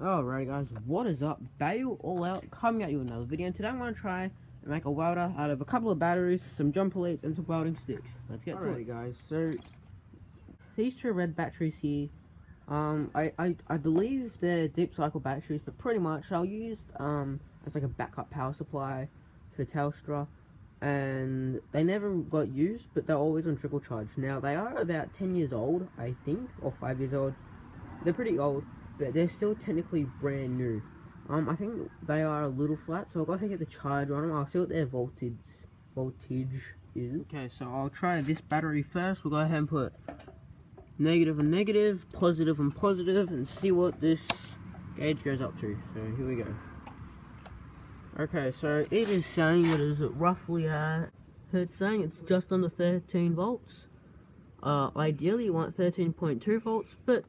Alright guys, what is up? Bale all out, coming at you with another video, and today I'm going to try and make a welder out of a couple of batteries, some jumper leads, and some welding sticks. Let's get to it guys. So, these two red batteries here, I believe they're deep cycle batteries, but pretty much I'll use as like a backup power supply for Telstra, and they never got used, but they're always on trickle charge. Now they are about 10 years old, I think, or 5 years old. They're pretty old, but they're still technically brand new. I think they are a little flat, so I'll go ahead and get the charge on them. I'll see what their voltage is. Okay, so I'll try this battery first. We'll go ahead and put negative and negative, positive and positive, and see what this gauge goes up to. So here we go. Okay, so it is saying it is roughly at, it's saying it's just under 13 volts. Ideally you want 13.2 volts, but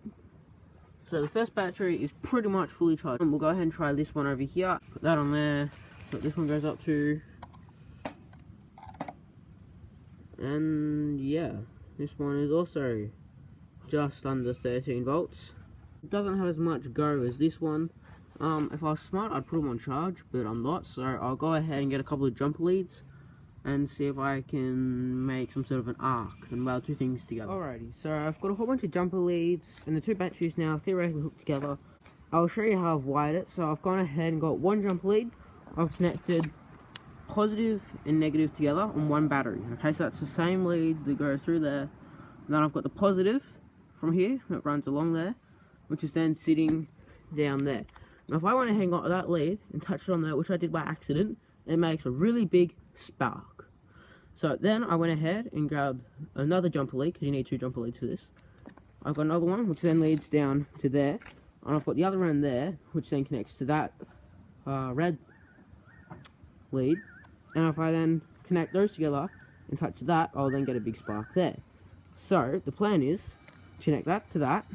so the first battery is pretty much fully charged. We'll go ahead and try this one over here. Put that on there. So this one goes up to. And yeah, this one is also just under 13 volts. It doesn't have as much go as this one. If I was smart, I'd put them on charge, but I'm not. So I'll go ahead and get a couple of jumper leads and see if I can make some sort of an arc and weld two things together. Alrighty, so I've got a whole bunch of jumper leads and the two batteries now theoretically hooked together. I'll show you how I've wired it. So I've gone ahead and got one jumper lead. I've connected positive and negative together on one battery. Okay, so that's the same lead that goes through there. And then I've got the positive from here that runs along there, which is then sitting down there. Now if I went ahead and got that lead and touched it on there, which I did by accident, it makes a really big spark. So then I went ahead and grabbed another jumper lead, because you need two jumper leads for this. I've got another one, which then leads down to there. And I've got the other end there, which then connects to that red lead. And if I then connect those together and touch that, I'll then get a big spark there. So the plan is to connect that to that,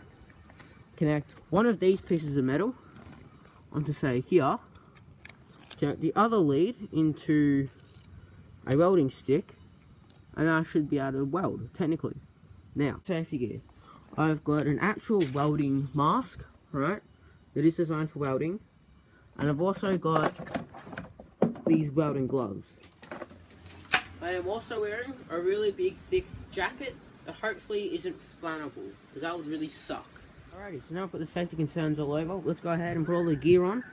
connect one of these pieces of metal onto, say, here, connect the other lead into a welding stick, and I should be able to weld, technically. Now, safety gear. I've got an actual welding mask, right, that is designed for welding, and I've also got these welding gloves. I am also wearing a really big, thick jacket that hopefully isn't flammable, because that would really suck. Alrighty, so now I've got the safety concerns all over. Let's go ahead and put all the gear on.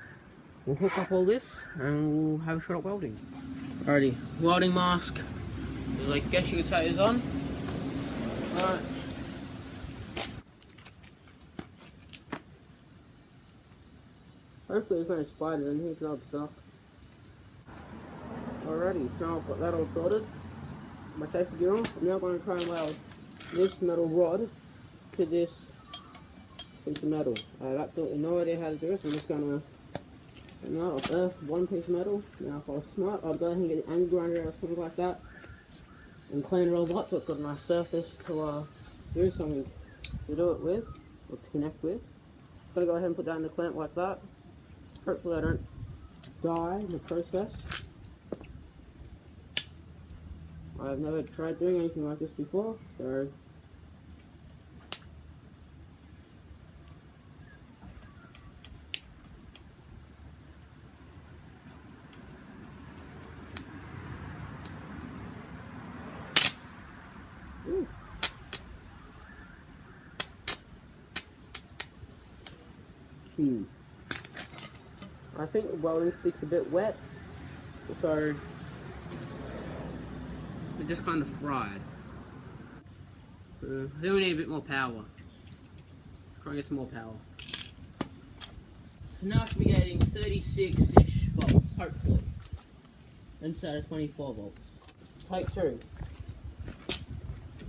We'll hook up all this, and we'll have a shot at welding. Alrighty, welding mask, as I guess you could say, is on. Alright. Hopefully there's no spider in here, because I'll be stuck. Alrighty, so I've got that all sorted. My safety gear on. I'm now going to try and weld this metal rod to this piece of metal. I have absolutely no idea how to do it, so I'm just going to earth one piece of metal. Now if I was smart, I'd go ahead and get an angle grinder or something like that and clean it all up so it's got a nice surface to do something to do it with, or to connect with. I'm going to go ahead and put that in the clamp like that. Hopefully I don't die in the process. I've never tried doing anything like this before, so I think the welding stick's a bit wet, so they're just kind of fried. I think we need a bit more power. Try and get some more power. So now I should be getting 36-ish volts, hopefully, instead of 24 volts. Take two.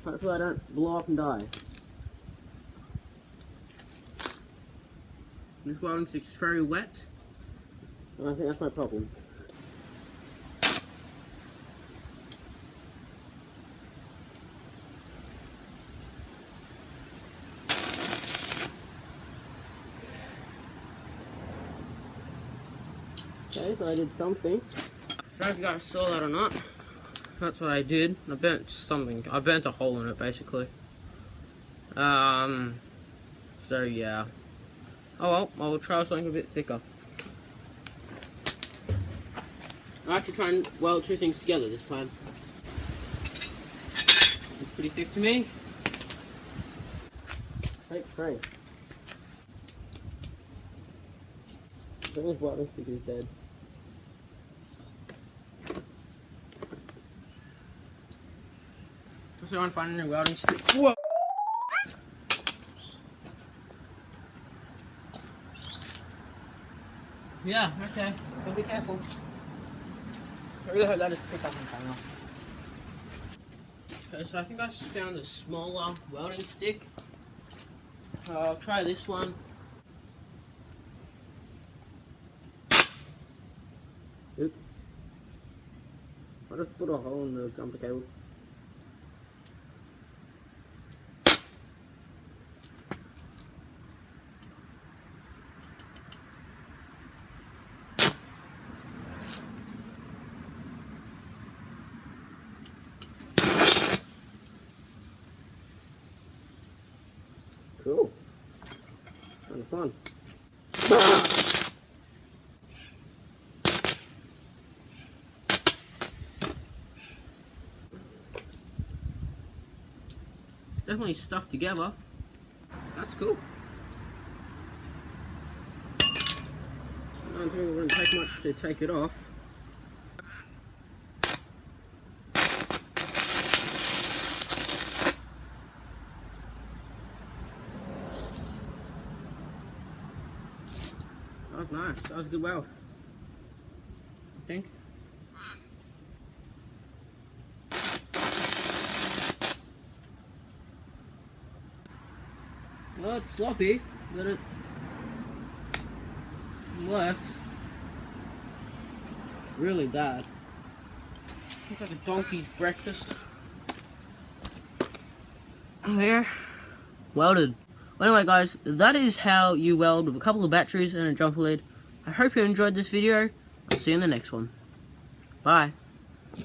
Hopefully I don't blow up and die. This welding stick is very wet, and I think that's my problem. Okay, so I did something. I don't know if you guys saw that or not. That's what I did. I burnt something. I burnt a hole in it, basically. So yeah. Oh well, I'll try something a bit thicker. I'll actually try and weld two things together this time. It's pretty thick to me. Take three. I think this welding stick is dead. So I'm finding a welding stick. Whoa! Yeah, okay. But be careful. I really hope that just pick up in camera. Okay, so I think I just found a smaller welding stick. I'll try this one. Oops. I just put a hole in the jumper cable. Cool. Kind of fun. It's definitely stuck together. That's cool. I don't think it wouldn't take much to take it off. That was nice. That was a good weld, I think. Well, it's sloppy, but it works. Really bad. Looks like a donkey's breakfast. Oh, there. Welded. Well, anyway guys, that is how you weld with a couple of batteries and a jumper lead. I hope you enjoyed this video. I'll see you in the next one. Bye.